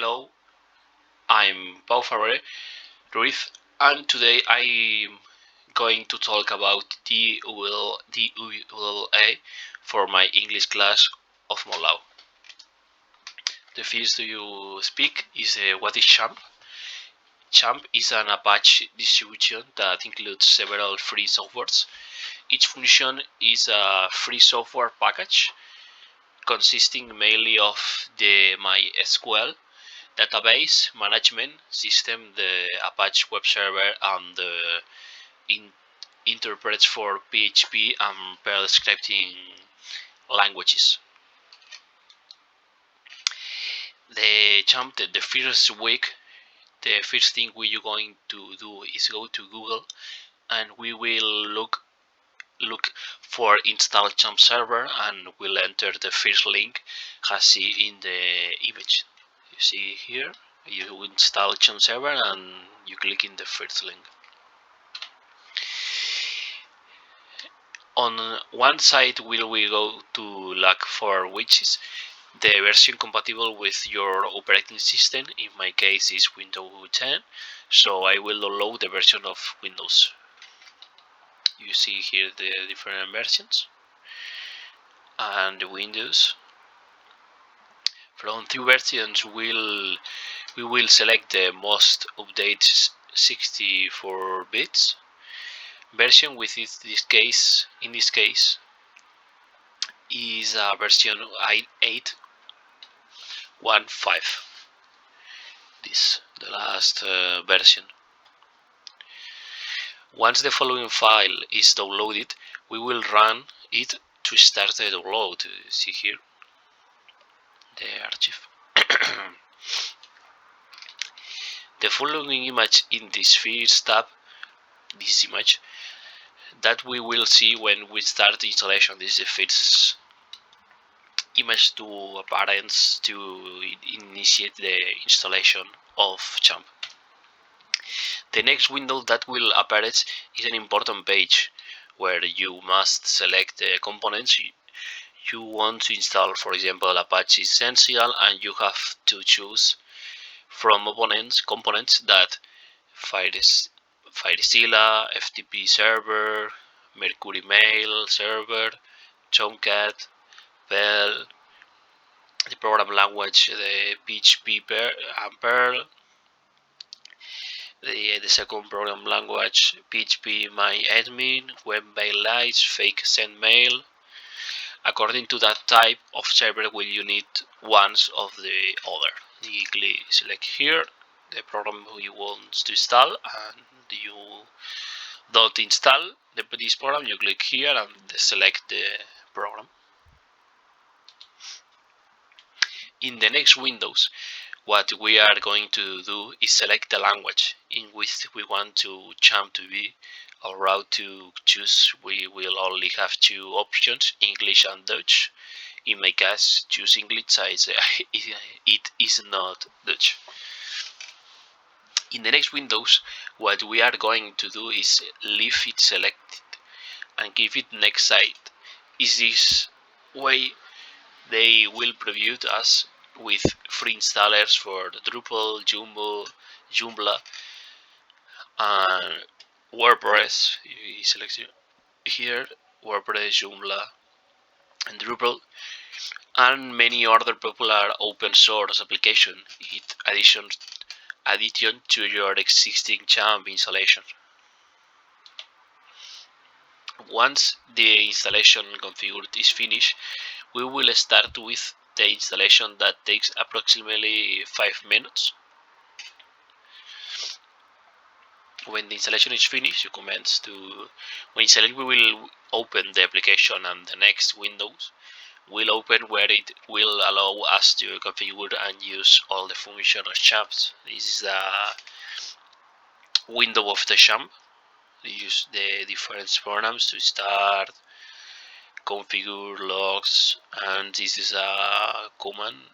Hello, I'm Pau Ferrer Ruiz, and today I'm going to talk about Dvwa for my English class of Molau. The first you speak is what is Champ? Champ is an Apache distribution that includes several free softwares. Each function is a free software package consisting mainly of the MySQL database management system, the Apache web server, and the interprets for PHP and Perl scripting languages. The first week, the first thing we are going to do is go to Google, and we will look for install Champ server, and we'll enter the first link as seen in the image. You see here, you install Champ server and you click in the first link. On one side will we go to look for which is the version compatible with your operating system. In my case is Windows 10, so I will download the version of Windows. You see here the different versions and the Windows. From two versions we will select the most updated 64 bits version, with in this case is a version 8.15. This the last version. Once the following file is downloaded, we will run it to start the download. See here the archive. The following image in this first tab, this image that we will see when we start the installation. This is the first image to appearance to initiate the installation of Champ. The next window that will appear is an important page where you must select the components you want to install. For example, Apache Essential, and you have to choose from components that FileZilla, FTP server, Mercury Mail server, Tomcat, Perl, the program language, the PHP and Perl, the second program language, PHP MyAdmin, web-based lights, fake send mail. According to that type of server, will you need one of the other. You select here the program you want to install, and you don't install this program, you click here and select the program. In the next windows, what we are going to do is select the language in which we want to Champ to be, or route to choose. We will only have two options, English and Dutch. In my case, choose English, since it is not Dutch. In the next windows, what we are going to do is leave it selected and give it next site. Is this way they will provide us with free installers for the Drupal, Joomla, and WordPress. You select here WordPress, Joomla, and Drupal, and many other popular open source applications in addition to your existing Champ installation. Once the installation configured is finished, we will start with the installation that takes approximately 5 minutes. When the installation is finished, you commence to, when you select, we will open the application, and the next windows will open where it will allow us to configure and use all the functions of Champ. This is the window of the Champ. Use the different programs to start, configure logs, and this is a command: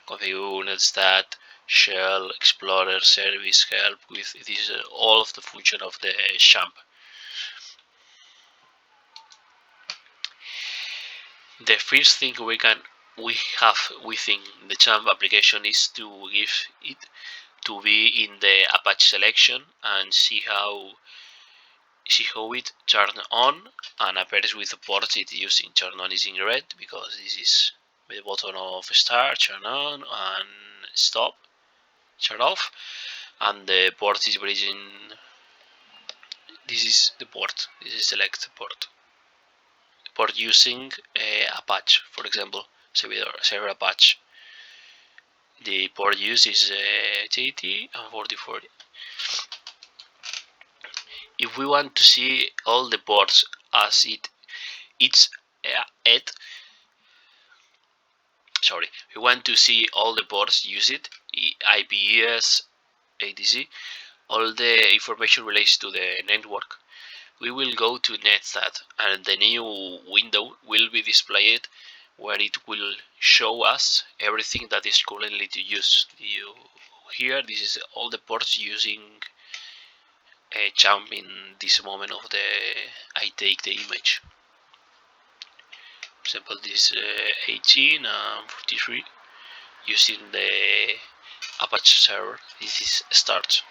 configure netstat, shell, explorer, service, help. With this is all of the function of the Champ. The first thing we can we have within the Champ application is to give it to be in the Apache selection and see how it turn on and appears with the ports it using. Turn on is in red because this is the button of start, turn on, and stop, turn off, and the port is bridging. This is the port. This is select port using Apache, for example, server Apache. The port used is JT and 4040. If we want to see all the ports as it's at, we want to see all the ports used, IPS, ADC, all the information relates to the network. We will go to netstat and the new window will be displayed where it will show us everything that is currently to use. Here this is all the ports using Champ in this moment of the I take the image. For example, this 18 and 43 using the Apache server. This is start.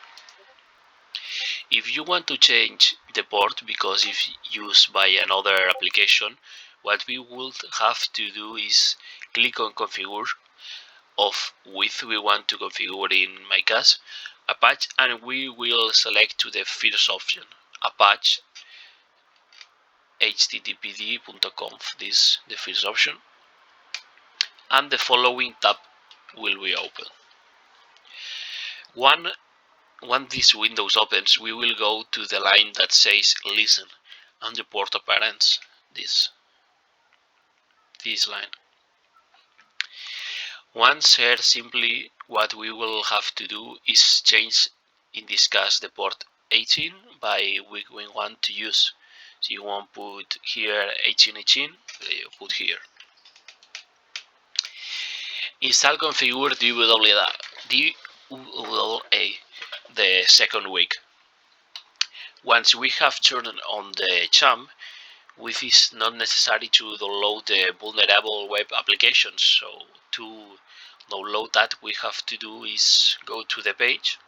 If you want to change the port because if used by another application, what we would have to do is click on configure of which we want to configure, in my case Apache, and we will select to the first option, Apache httpd.conf, this the first option, and the following tab will be open. Once this window opens, we will go to the line that says listen and the port appearance, this line. Once here, simply what we will have to do is change, in this case, the port 18 by we want to use. So you want to put here 1818, you put here. Install configure Dvwa, the second week. Once we have turned on the Champ, it is not necessary to download the vulnerable web applications. So to download that, we have to do is go to the page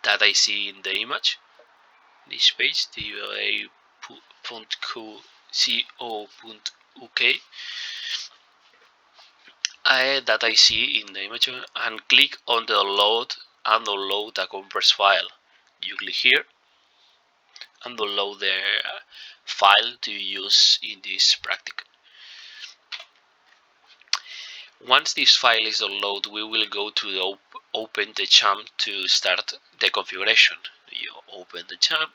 that I see in the image. This page, dva.co.uk, that I see in the image, and click on the download and download the Compress file. You click here and download the file to use in this practice. Once this file is downloaded, we will go to open the Champ to start the configuration. You open the Champ,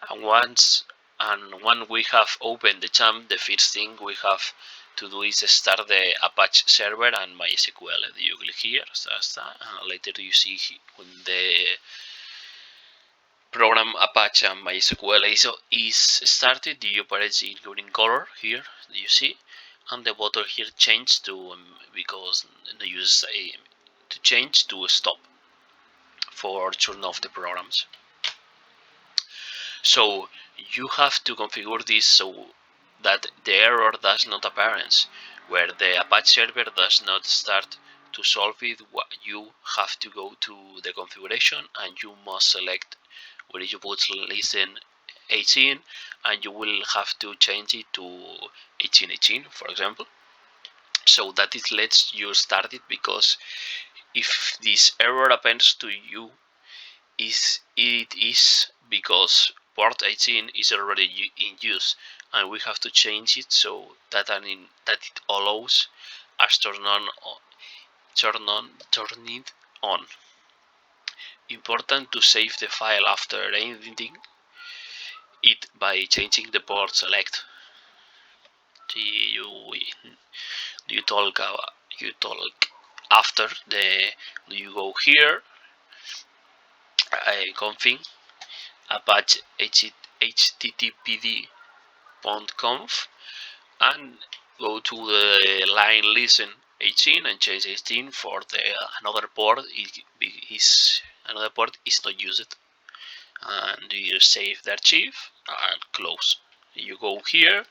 and once we have opened the Champ, the first thing we have to do is start the Apache server and MySQL. You click here, and later you see when the program Apache and MySQL is started, the operates in green color here, you see, and the button here changed to because the use to change to stop for turn off the programs. So you have to configure this so that the error does not appear. Where the Apache server does not start to solve it, you have to go to the configuration and you must select where you put listen 18, and you will have to change it to 1818, for example, so that it lets you start it. Because if this error happens to you, it is because port 18 is already in use, and we have to change it so that it allows us turn it on. Important to save the file after editing it by changing the port select. You talk after you go here, config Apache httpd.conf, and go to the line listen 18 and change 18 for another port. Another port is not used, and you save the archive and close. You go here,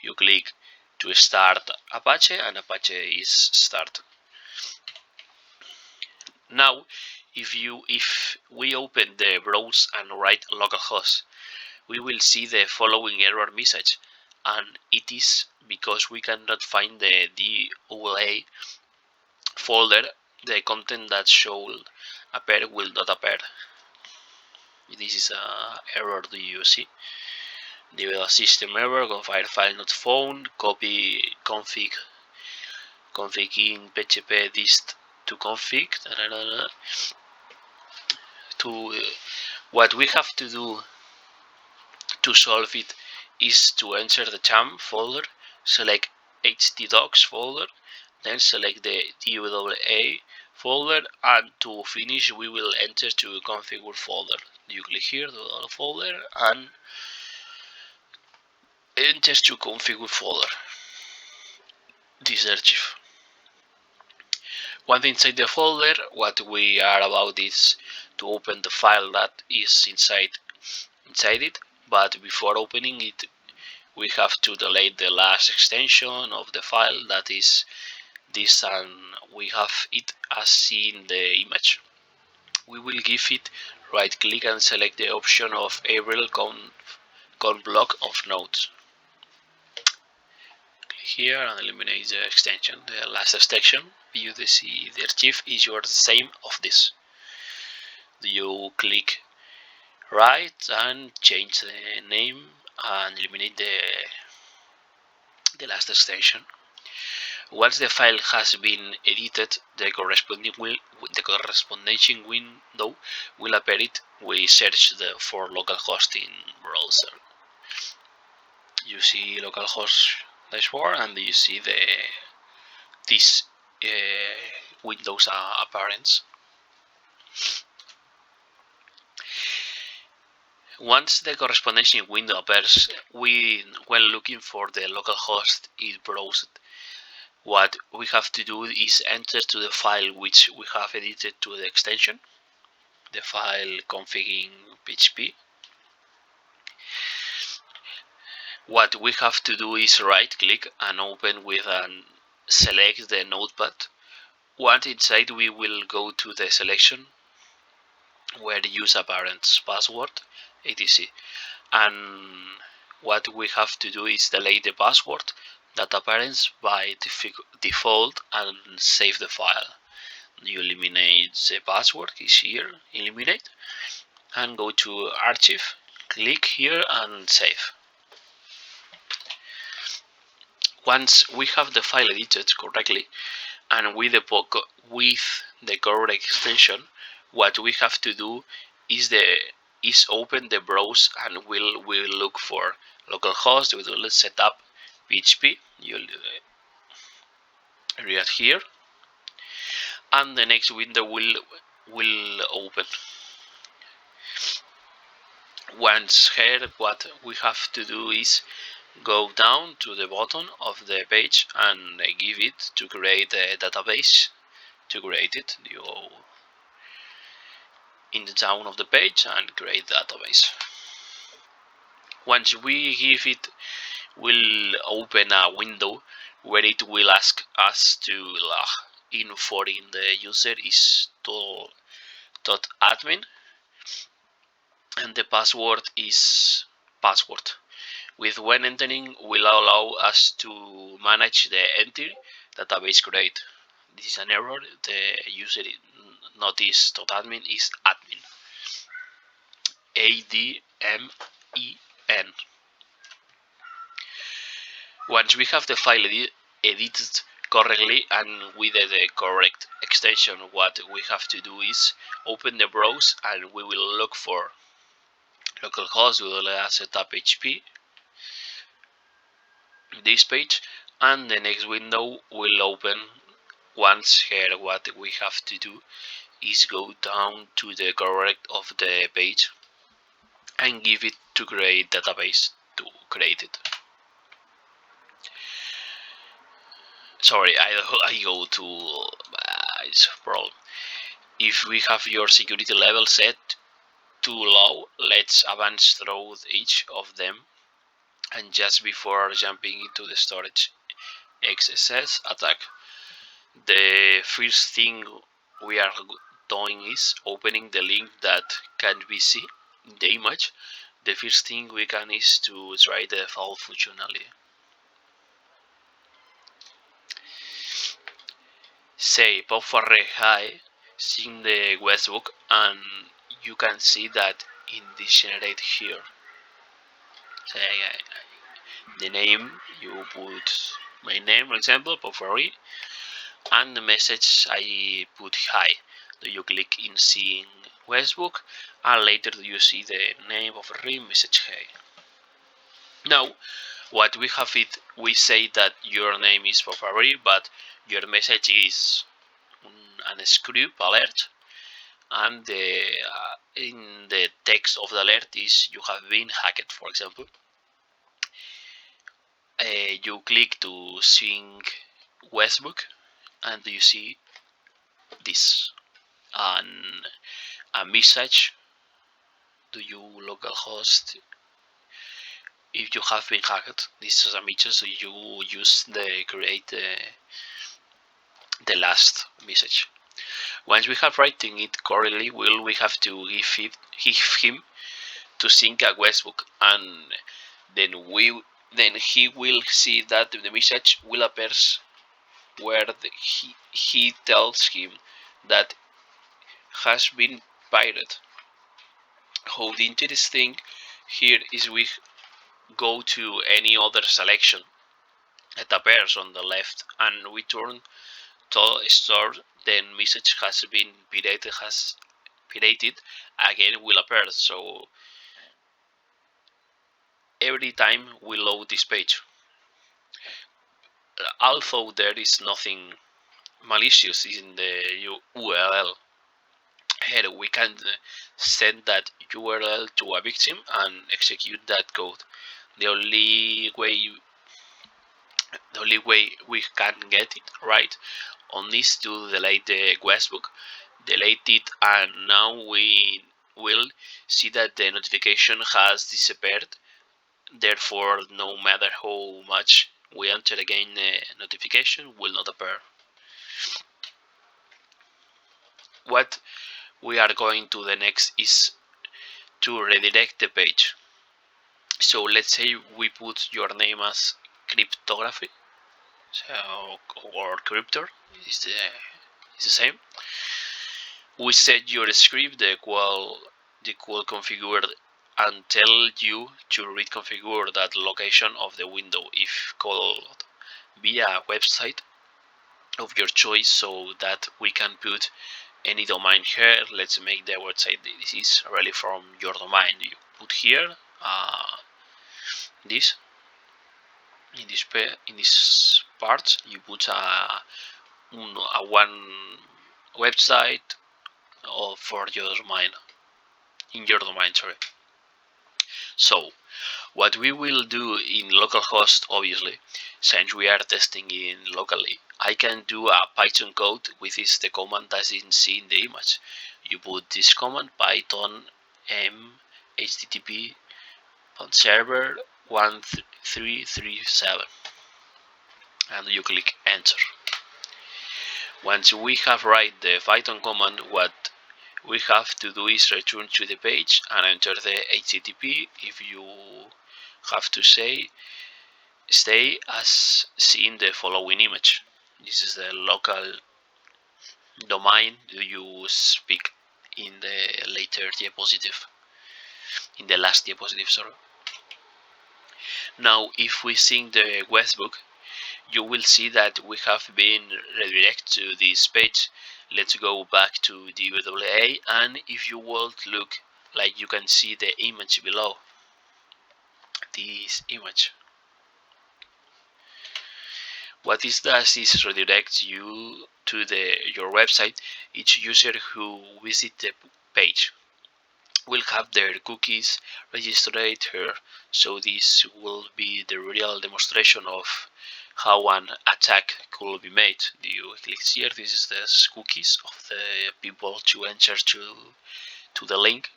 you click to start Apache, and Apache is start. Now, if we open the browse and write localhost, we will see the following error message, and it is because we cannot find the Dvwa folder. The content that should appear will not appear. This is a error. Do you see? The system error, configure file not found, copy config in php dist to config. What we have to do to solve it is to enter the champ folder, select htdocs folder, then select the Dwa folder, and to finish we will enter to configure folder. You click here the folder and enter to configure folder this archive. Once inside the folder, what we are about is to open the file that is inside it, but before opening it we have to delete the last extension of the file, that is this, and we have it as seen in the image. We will give it right click and select the option of April con block of nodes. Click here and eliminate the extension. The last extension, view the archive is your same of this. You click right and change the name and eliminate the last extension. Once the file has been edited, the corresponding window will appear. We search for localhost in browser. You see localhost dashboard, and you see these windows are apparent. Once the corresponding window appears, when looking for the localhost in browser, what we have to do is enter to the file which we have edited to the extension, the file config in PHP. What we have to do is right click and open with and select the notepad. Once inside, we will go to the selection where use apparent password etc, and what we have to do is delete the password that appears by default and save the file. You eliminate the password, is here, eliminate, and go to archive, click here and save. Once we have the file edited correctly and with the correct extension, what we have to do is open the browse, and we'll look for localhost. We will set up PHP. You'll read here, and the next window will open. Once here, what we have to do is go down to the bottom of the page and give it to create a database. To create it, you go in the down of the page and create database. Once we give it, we'll open a window where it will ask us to log in for the user is admin, and the password is password. With when entering will allow us to manage the entry database create. This is an error. The user not is .admin, is admin. ADMEN. Once we have the file edited correctly and with the correct extension, what we have to do is open the browse and we will look for localhost. We will set up PHP this page, and the next window will open. Once here, what we have to do is go down to the correct of the page and give it to create database to create it. Sorry, I go to it's a problem. If we have your security level set to low, let's advance through each of them, and just before jumping into the storage, XSS attack. The first thing we are doing is opening the link that can be seen in the image. The first thing we can is to try the default functionality. Say pop-array hi in the webbook, and you can see that in this generate here. Say the name, you put my name, for example, pop-array, and the message I put hi. Do you click in seeing webbook, and later you see the name of a message hi. Now what we have it, we say that your name is pop-array, but your message is an script alert, and in the text of the alert is you have been hacked, for example. You click to sync webbook, and you see this, and a message to you localhost. If you have been hacked, this is a message, so you use the create the last message. Once we have written it correctly, we have to give him to sync a webbook, and then he will see that the message will appear where he tells him that has been pirated. How the interesting here is we go to any other selection that appears on the left, and we turn to store, then message has been pirated again will appear. So every time we load this page, although there is nothing malicious in the URL, here we can send that URL to a victim and execute that code. The only way we can get it right on is to delete the webbook, delete it, and now we will see that the notification has disappeared. Therefore, no matter how much we enter again, the notification will not appear. What we are going to the next is to redirect the page. So let's say we put your name as cryptography, so, or cryptor is the same. We set your script the qual configured and tell you to reconfigure that location of the window if called via a website of your choice, so that we can put any domain here. Let's make the website, this is really from your domain. You put here this in this part you put a one website for your domain, in your domain, sorry. So what we will do in localhost, obviously, since we are testing in locally, I can do a Python code with this the command that is seen in the image. You put this command python m http server 1337, and you click enter. Once we have write the Python command, what we have to do is return to the page and enter the HTTP. If you have to say stay as seen the following image. This is the local domain you speak in the later diapositive, in the last diapositive, sorry. Now if we sync the webbook, you will see that we have been redirected to this page. Let's go back to Dvwa, and if you will look, like you can see the image below, this image. What this does is redirect you to your website. Each user who visits the page will have their cookies registered here, so this will be the real demonstration of how an attack could be made. You click here, this is the cookies of the people to enter to the link.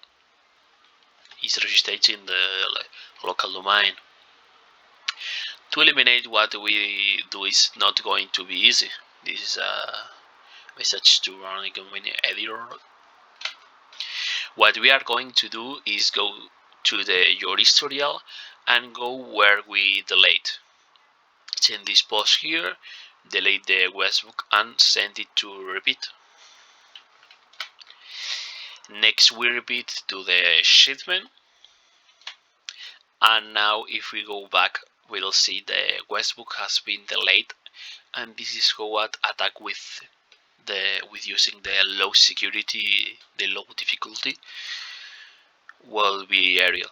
It's registered in the local domain. To eliminate what we do is not going to be easy. This is a message to run inconvenient editor. What we are going to do is go to the your historial and go where we delete. Send this post here, delete the Westbook and send it to repeat. Next we repeat to the shipment, and now if we go back we'll see the Westbook has been delayed, and this is how what attack with using the low security, the low difficulty will be aerial.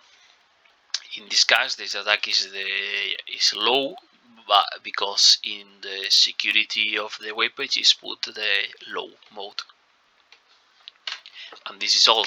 In this case this attack is low, but because in the security of the web page is put the low mode. And this is all.